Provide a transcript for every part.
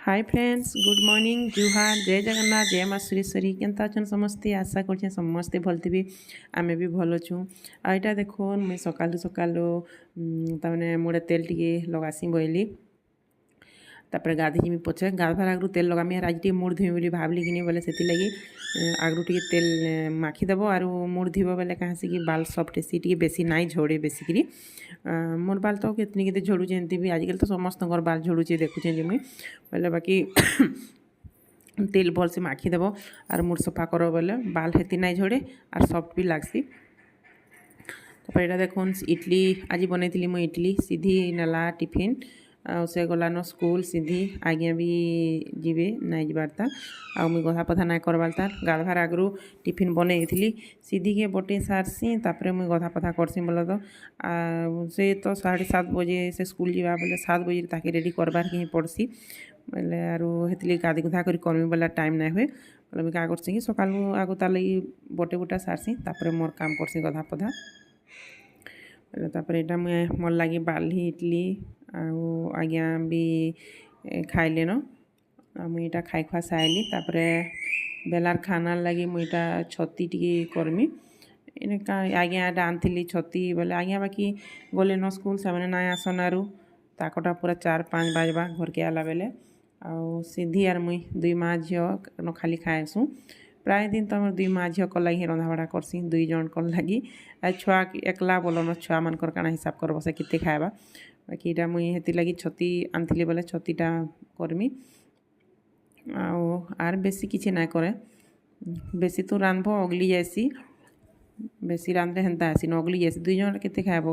Hi friends good morning जुहार जय जगन्नाथ जय माँ सुरेश्वरी केनता अच्छन समस्ते आशा कर समस्ते भल थी आमे भी भल अच्छू आईटा देखो मुई सकालू सकालू तमें मुड़े तेल टी लगासी बोली तापर गाधी जिमी पचे गाधवार आगु तेल लगामी आज टी मुड़ धुई बोली भावली कि बोले से लगी आगु टी तेल माखीदेव आर मुड़ धुब बोले कहाँ कि बाल सफ्ट हेसी टी बेसी नाई झोड़े बेसिकी मोर बाल तो कितनी केते झड़ुचे एमती भी आजकल तो समस्त बाल झड़ुचे देखुचे जी मुई बोले बाकी तेल भल से माखीदेव आर मुड़ सफा कर बोले बाल हेती नाई झड़े आर सफ्ट भी लगसी। तापर यहाँ देखुन इडली आज बनई मुई इडली सीधी नाला टिफिन से गलान स्कूल सीधी आज्ञा भी जीवे नाई जबारता मुई गधा पथा नाई करबारता गाधवार आगु टिफिन बनई थी सीधी के बटे सारसी तापर मुई गधा पथा करसी बोले तो से तो 7:30 बजे से स्कूल जावा बोले 7 बजे ताके रेडी करबार के पड़सी बोले आरो हेतली गाधी गुधा कर करमी बोला टाइम ना हुए बोले मुझे क्या करसी कि सकालू आगु तार लगी बटे बुटा सारसी तापर मोर काम करसी गधा पधा तापर यहाँ मुझे मोर लगी बाली इडली आज्ञा भी खाइले न मुझे खाई खुआ साइली तापर बेलार खाना लगी मुझे छती टी करमी आज्ञा आनी छती बोले आज्ञा बाकी गले न स्कूल से ना आसन आरु ताकटा पूरा 4-5 बाजवा घर के आला बेले सीधी आर मुई 2 माँ झील न खाली खाएसु प्राय दिन तो मोर 2 माँ झील को लगी रंधा बड़ा करसी 2 जन को लगी छुआ एकला बोलन छुआ मान काଣା हिसाब कर बसे किते खाएबा बाकी इटा मुई हेती लगी छती आनी बोले छतीटा करमी आर बेसी किसी ना करे बेसी तो रांधब अगली जासी बेसी रांधले हेन्ता आसी न अगली जासी 2 जन केते खाएब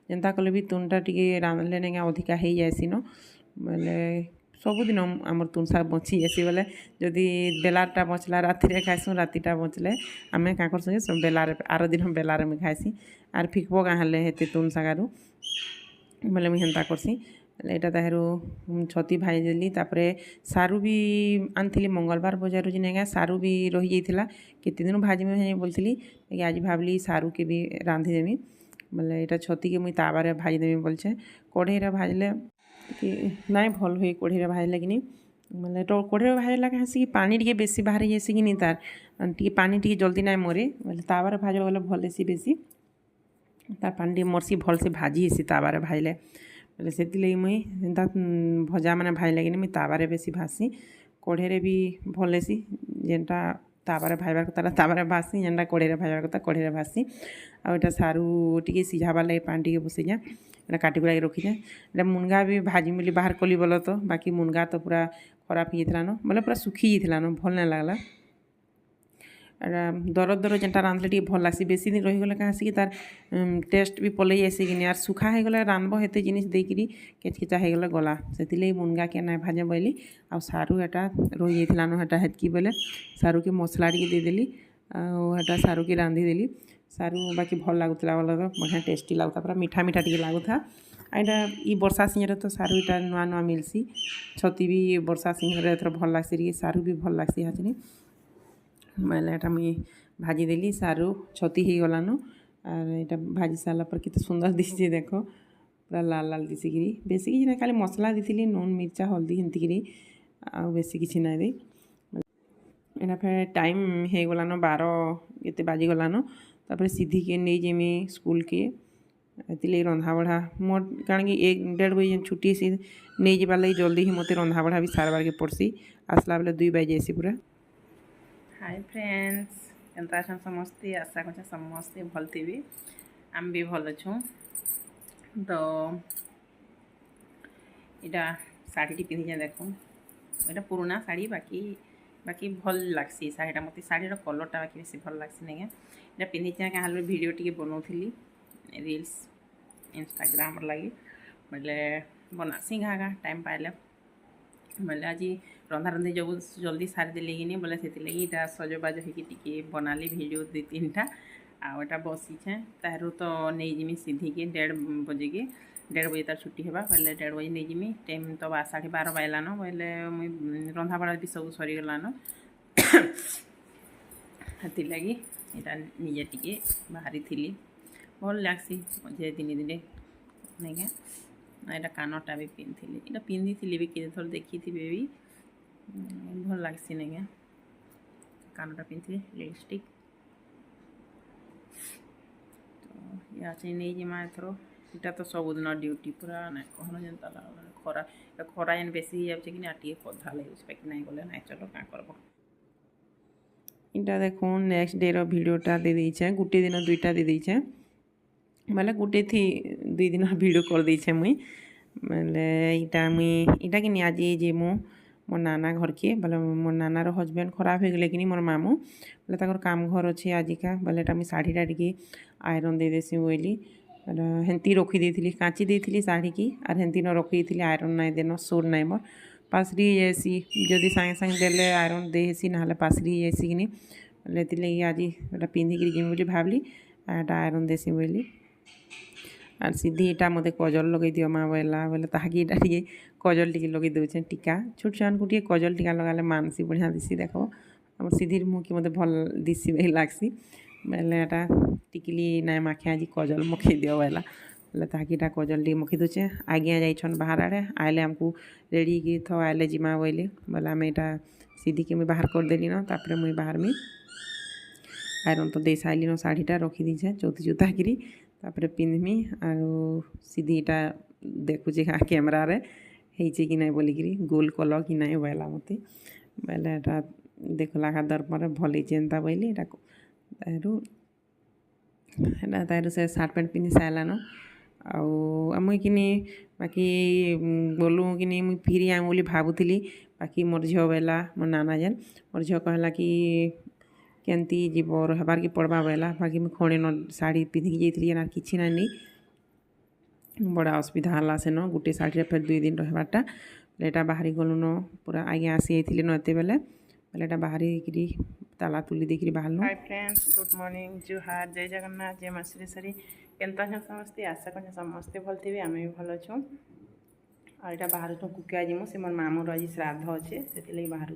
जेन्ता कले भी तुनटा टी रांधले नेगा अधिका हो जासी न बोले सबुदिन आमर तुन शाग बची जासी बोले जदि बेलारटा बचला राति खाइसु रातिटा बचले आमे क्या करसु बेलार आर दिन बेलार में खाइसी आर फिकब क्या हेले हेते तुन शागारू बोले मुझे हेन्ता करसी यहाँ ताहरू छती भाई देली तापर सारू भी आनी मंगलवार बजार जिनेगा सारू भी रही जाता केते दिन भाजी बोलती आज भावली सारू के भी रांधिदेमी बोले यहाँ छती के मुई तावारे भाजीदेमी बोलछे कढ़ई भाजले कि नाई भल हुए कढ़ई भाजले कि बोले तो कढ़ई भाजला कहाँ कि पानी टी बेसी बाहर जासी कि तार टी पानी टी जल्दी ना मरे बोले तावारे भाजब बोले भल हेसी बेसी तार पानी टी मरसी भल से भाजी हेसी तावारे भाजले बोले से लगी मुई एंता भजा मैंने भाजले कि मुई तावारे बेसी भाजसी कढ़ई भी भल हेसी जेनटा तावारे भाजबार कथा तावारे भाजसी जेनटा कढ़ई भाजबार कथा कढ़ई भाजसी आटा सारू टी सीझाबार लगे पानी टी बसई जा एटा काटी कुटाई रखी जाए एटा मुनगा भी भाजी मिली बाहर कली बोल तो बाकी मुनगा तो पूरा खराब हो जाता न बोले पूरा सुखी जाता न भल ना लगला दरद दरद जेनटा रांधले टी भल लगसी बेसी दिन रहीगले कहाँ कि तार टेस्ट भी पलि जासी कि आर सुखा हो गले रांधब हेते जिनिस देकरी केचकेचा हो गले गला से मुनगा के ना भाजे बोली आ सारू एटा रही जाता न हेटा हेतकी बोले सारू के मसला टी देदेली आटा सारू के रांधिदेली सारू बाकी भल लगुला बोले तो बढ़िया टेस्टी लगुता पूरा मीठा मीठा टी लगुता यहाँ ये वर्षा सिंह तो सारू इटा नुआ नुआ मिलसी छती भी वर्षा सिंह एथर भल लगसी सारू भी भल लगसी हाचनी बोले यहाँ मुई भाजी देली सारू छती हो गलान और यहाँ भाजी सारा पर कितना सुंदर दिशे देख पूरा लाल लाल दिशिकी बेसी किसी ना खाली मसला दी नून मिर्चा हल्दी हेमती बेसी किसी ना दी यहाँ फिर टाइम हो गलान 12 केते बाजी गलान तापर सीधी के नहीं जेमी स्कूल के ये रंधा बढ़ा मोर कारण कि 1-1.5 बजे छुट्टी से नहीं जाबार लगी जल्दी ही मत रंधा बढ़ा भी सारबार के पड़सी आसला बेले 2 बजे जासी पूरा। हाय फ्रेंड्स केनता अछन समस्ते आशा कर समस्ते भल थी आम भी भल अच्छू तो यहाँ शाढ़ी पिंधि देख यहाँ पुराना शाढ़ी बाकी बाकी भल लगसी शाढ़ीटा मत शाढ़ीर कलरटा बाकी बेसी भल लगसी नहीं यहाँ पिंधि क्या वीडियो टी बनाऊली रील्स इंस्टाग्राम लगी बोले बनासी घा टाइम पाइले बोले आज रंधा रंधि जब जल्दी सारी देली कि बोले से लगी सजबाज होती बनाली वीडियो 2-3टा आटा बसीछे तारू तो नहीं जिमी सीधी के 1:30 बजे के 1:30 बजे तार छुट्टी होगा बोले 1:30 बजे नहीं जिमी टाइम तो 12:30 बाजलान बोले मुई रंधा बड़ा भी सब सरीगलान हाथी लगी यहाँ निजे टी बाहरी थी भल लगसी मझे दिन दिन नहीं क्या यहाँ कानटा भी पिंधि यहाँ पिंधि भी कितने थर देखी थी भी भल लगसी नहीं कानटा पिंधि लिपस्टिक तो या नहीं जिमा एथर इटा तो सबुदिन ड्यूटी पूरा ना कहन जेनता खरा खरा जेन बेसी जाऊे कि टे कधा लगे कि नहीं गले ना चलो क्या करब इटा देख नेक्स्ट डे भिडटा दे देछे गोटे दिन दुईटा दे देछे बोले गोटे थी 2 दिन भिड कर देछे मुई बोले इटा मुई इटा कि आज जीमु मोर नाना घर के बोले मोर नानार हजबैंड खराब हो गले कि मोर मामू बोले तक काम घर अच्छे आजिका बोले एटा मुई शाढ़ीटा टी आयरन दे देसी बोली हेन्ती रखी देती काची देती शाढ़ी की आर हेन्ती न रखी देती आयरन नाई देन सोर नाई मोर पासरी जासी जदि सागे सागे देले आयरन देसी ना पासरी जासी कि बोले आज पिंधिक जिमी बोली भावली आयरन देसी बोली आर सीधी इटा मत कजल लगे दियो माँ बोला बोले ताकि इटा टे कजल टी लगे दूचे टीका छोट छुआ को टे कजल टीका लगाले मानसी बढ़िया दिसी देख आम सीधी मुँह की मत भल दिसी भाई लगसी बोले एटा टिकली नाई माखे आज कजल मखे दियो बोला बोले ताकि इटा कजल टी मखी दूचे आज्ञा जाइछन बाहर आड़े आइले आमको रेडी की थो आइले जिमा बोले बोले आम यहाँ सीधी के मुझे बाहर कर देली न तापर मुई बाहर में आयरन तो दे सारी न शाढ़ीटा रखी दीछे चौथी चुता करी तापर पिंधमी आरो सीधीटा देखुचे कैमेरा रे ହେଇଛି कि नहीं बोलिकी गोल कल कि नहीं बोला मत बोले एटा देखला का दर्पण भल होता बोली तारू से सार्ट पैंट पिंधि सारान मुई कि बाकी गलु कि मुई फिरी आम बोली भावुली बाकी मोर झील बोला मोर नाना जेन मोर झील कहला कि केमती जीव रहार कि पड़वा बोला बाकी मुझे खड़े न शाढ़ी पिंधिकी जाइली ना कि ना नहीं बड़ा असुविधा है से न गोटे शाढ़ी फिर 2 दिन रहार्टा एटा बाहरी गलु न पूरा आगे आसी जाइए न एत बेले बोले एटा बाहरी ताला तुली देकर बाहर। हाय फ्रेंड्स गुड मॉर्निंग जुहार जय जगन्नाथ जय माँ श्री केनता समस्ते आशा कर समस्ते भल थे आम भी भल अच्छु और यहाँ बाहर कुकिया जीमु से मोर मामूर आज श्राद्ध अच्छे से बाहर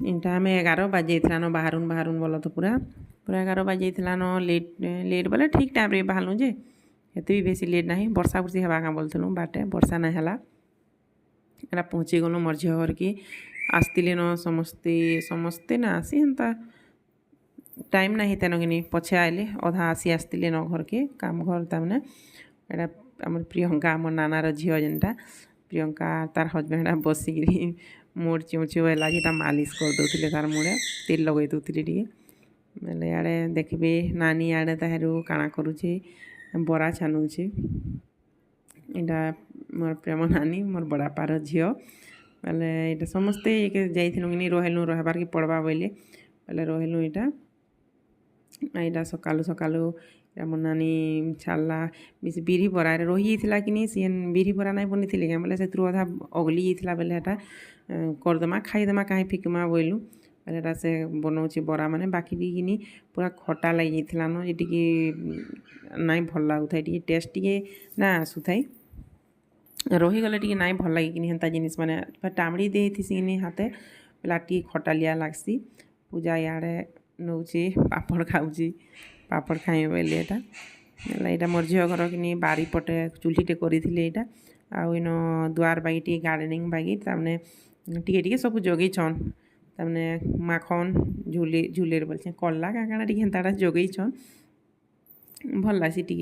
इनटा आम 11 बाजे न बाहरुन बाहरुन बोल तो पूरा 11 बाजे न लेट बोले ठीक टाइम रे बाहरलु जे एते भी बेसी लेट नहीं वर्षा बुर्षी हवा क्या बोलूँ बाटे वर्षा नहीं है एरा पहुँची गलु मोर झील घर की आसते न समस्ते समस्ते ना आसी एंता टाइम नहीं तेन कि पछे आइले अधा आसी आसते न घर के काम घर तमें एटा आम प्रियंका आम नानार झील जेनटा प्रियंका तार हजबैंड बसिकी मोड़ चौची वाला जेटा मालिश कर दौले तार मुड़े तेल लगे दूसरी टे बोले आड़े देखबे नानी आड़े ताहरू काଣା करुचे बरा छानुचे इटा मोर प्रेम नानी मोर बड़ापार झील बोले ये समस्ते जाइलु कि रहलु रहार कि पड़वा बोले बोले रहलु यहाँ सकालु सकालु मोर नानी छाड़ला बेस बिरी बरा रही जाता कि सी बिरी बरा नहीं बनी क्या बोले से अधा अगली जाता बोले एटा करदेमा खाईदेमा कहीं फिकमा बोलु बोले एटा से बनाऊे बरा माने बाकी भी कि पूरा खटा लगी जाता न ये टी नाई भल लगुता ये टेस्ट टे ना आसुथाई रहीगले टी नाई भल लगे कि हेन्ता जिनिस मैंने टामड़ी दे कि हाथे बोला टी खटालिया लगसी पूजा इे नौचे पापड़ खाऊँगी पापड़ खाई बोले यहाँ मोर झील घर कि बारी पटे चूल्हीटे करी आउन दुआर बागी टी गार्डनिंग बागी तमें टे सब जगेछन तमें माखन झूले झूले बोलचे कला क्या काଣା टी हेन्ता जगेछन भल लसी टी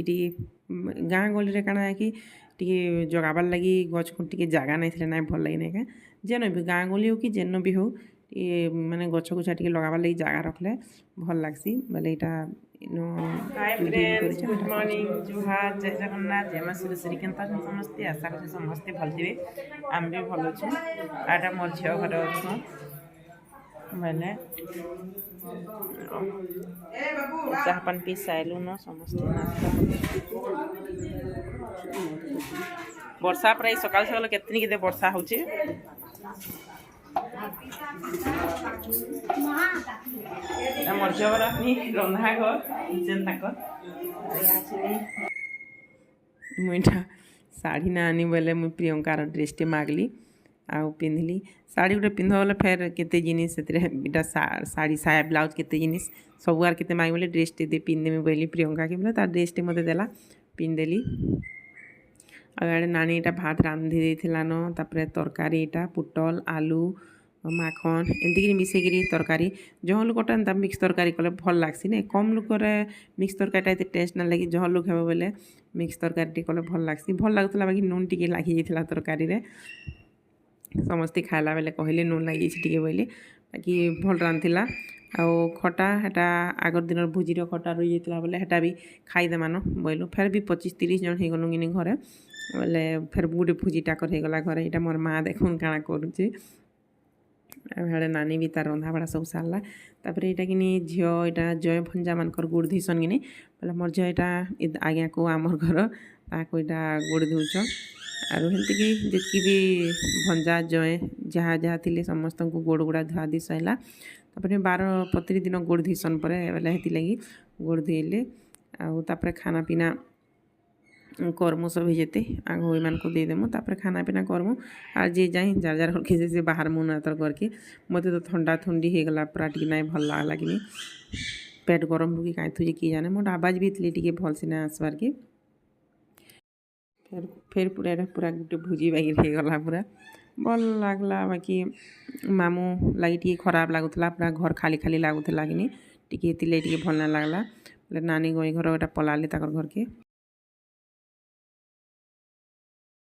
गाँ गली काଣା है कि टी जगाबार लगी गच को टी जगह नहीं ना भल लगे ना जेन भी गाँ गली हो कि जेन भी हो माने गछ गुछा टी लगाबार लगी जगह रखले भल लगसी बोले यहाँ गुड मॉर्निंग जुहार जय जगन्नाथ जय माँ श्री केनता समस्ते आशा कर समस्ते भल थे आम भी भल अच्छे आटा मोर झील घर अच्छु बोले चाह पान पी साइलु न समस्ते वर्षा प्राय सकाल सकाल केतनी केते वर्षा होचे मोर झील घर रंधा घर किचेन तक मुईटा शाढ़ी ना आनी बोले मुई प्रियंकार ड्रेसटे मागली आउ पिंधली शाढ़ी गोटे पिंध बोले फेर केते जिनिस से शाढ़ी साया ब्लाउज केते जिनिस सबुआर केते मांग बोले ड्रेसटे दे पिंधेमी बोली प्रियंका के बोले तार ड्रेसटे मते देला पिंधेली ଆଉ ଇଆଡ଼େ ନାନୀ ଏଇଟା ଭାତ ରାନ୍ଧି ଦେଇଥିଲାନ ତାପରେ ତରକାରୀ ଏଇଟା ପୋଟଲ ଆଲୁ ମାଖନ ଏମିତିକିରି ମିଶେଇକିରି ତରକାରୀ ଜହ ଲୋକଟା ଏନ୍ତା ମିକ୍ସ ତରକାରୀ କଲେ ଭଲ ଲାଗ୍ସି ନାଇଁ କମ୍ ଲୋକରେ ମିକ୍ସ ତରକାରୀଟା ଏତେ ଟେଷ୍ଟ ନା ଲାଗି ଜହ ଲୋକ ହେବ ବୋଲେ ମିକ୍ସ ତରକାରୀ ଟିକେ କଲେ ଭଲ ଲାଗ୍ସି ଭଲ ଲାଗୁଥିଲା ବାକି ନୁନ୍ ଟିକେ ଲାଗିଯାଇଥିଲା ତରକାରୀରେ ସମସ୍ତେ ଖାଇଲା ବେଲେ କହିଲେ ନୁନ୍ ଲାଗିଯାଇଛି ଟିକେ ବୋଇଲେ ବାକି ଭଲ ରାନ୍ଧିଥିଲା ଆଉ ଖଟା ହେଟା ଆଗର ଦିନର ଭୋଜିର ଖଟା ରହିଯାଇଥିଲା ବୋଲେ ହେଟା ବି ଖାଇଦେମାନ ବୋଇଲୁ ଫେର୍ ବି 25-30 ଜଣ ହେଇଗଲୁ କିନି ଘରେ ବୋଲେ ଫେର୍ ଗୋଟେ ଭୋଜିଟା କରି ହେଇଗଲା ଘରେ ଏଇଟା ମୋର ମା ଦେଖୁନ୍ କାଣା କରୁଛି ଆଉ ହେଡ଼େ ନାନୀ ବି ତାର ରନ୍ଧାବଢ଼ା ସବୁ ସାରିଲା ତାପରେ ଏଇଟା କିନି ଝିଅ ଏଇଟା ଜୟ ଭଞ୍ଜାମାନଙ୍କର ଗୁଡ଼ ଧୋଇସନ୍ କିନି ବୋଲେ ମୋର ଝିଅ ଏଇଟା ଆଜ୍ଞାକୁ ଆମର୍ ଘର ତାକୁ ଏଇଟା ଗୁଡ଼ ଧୋଉଛନ୍ ଆରୁ ହେନ୍ତିକି ଯେତ୍କି ବି ଭଞ୍ଜା ଜୟ ଯାହା ଯାହା ଥିଲେ ସମସ୍ତଙ୍କୁ ଗୋଡ଼ ଗୁଡ଼ା ଧୁଆ ଧୋଇ ସଇଲା ତାପରେ 12 ଦିନ ଗୋଡ଼ ଧୋଇସନ୍ ପରେ ବେଲେ ହେଥିଲାଗି ଗୋଡ଼ ଧୋଇଲେ ଆଉ ତାପରେ ଖାନା ପିନା କର୍ମୁ ସଭି ଯେତେ ଆଗ ଏମାନଙ୍କୁ ଦେଇଦେମୁ ତାପରେ ଖାନା ପିନା କର୍ମୁ ଆଉ ଯିଏ ଯାଇ ଯାର ଯାର ଘରକେ ସେ ବାହାରମୁ ନା ତର ଘରକେ ମୋତେ ତ ଥଣ୍ଡା ଥଣ୍ଡି ହେଇଗଲା ପୁରା ଟିକେ ନାଇଁ ଭଲ ଲାଗଲା କିନି ପେଟ ଗରମ କି କାଇଁ ଥୁଛି କି ଜାନେ ମୋର୍ ଆବାଜ ବି ଥିଲେ ଟିକେ ଭଲସେ ନା ଆସିବାର୍ କି ଫେର୍ ପୁରା ଏଇଟା ପୁରା ଗୋଟେ ଭୋଜି ବାଗିର ହେଇଗଲା ପୁରା ଭଲ ଲାଗଲା ବାକି ମାମୁଁ ଲାଗି ଟିକେ ଖରାପ ଲାଗୁଥିଲା ପୁରା ଘର ଖାଲି ଖାଲି ଲାଗୁଥିଲା କିନି ଟିକେ ଥିଲେ ଟିକେ ଭଲ ନାଇଁ ଲାଗଲା ବୋଲେ ନାନୀ ଗଇ ଘର ଏଟା ପଲାଲି ତାଙ୍କର ଘରକେ